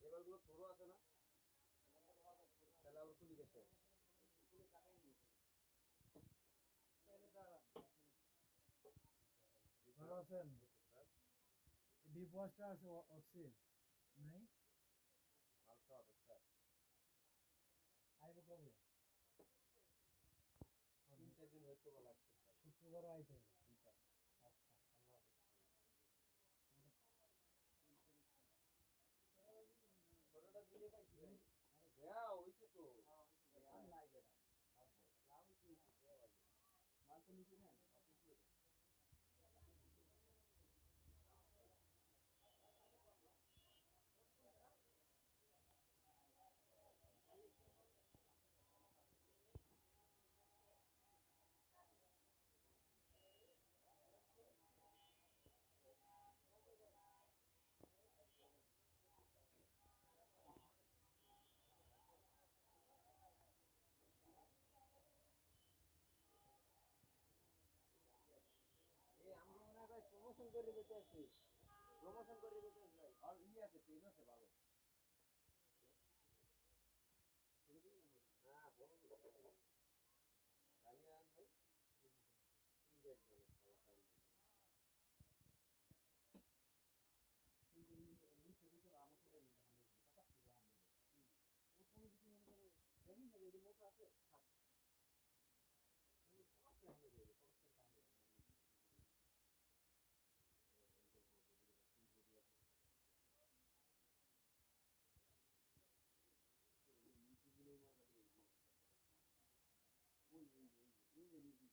এবারগুলো ছোট আছে না, তাহলে আবার তুলি গেছে। ভালো আছেন? ডিপ ওয়াশটা আছে অক্সির নাই? মাল শর্ট স্যার, আইব কবে? 3-4 দিন হয়তো বা লাগতে স্যার। শুক্রবার আইতে হবে। ইনশাআল্লাহ। আচ্ছা, আল্লাহ হাফেজ। দেয়া হইছে তো। আমরা মনে হয় ভাই প্রমোশন করে দিতে আসছি, প্রমোশন করে দিতে আসছি ভাই। আর আছে, পেজ আছে ভালো। হ্যাঁ বড় গাড়ি আর নাই, কি দেখবেন সবাই টাইম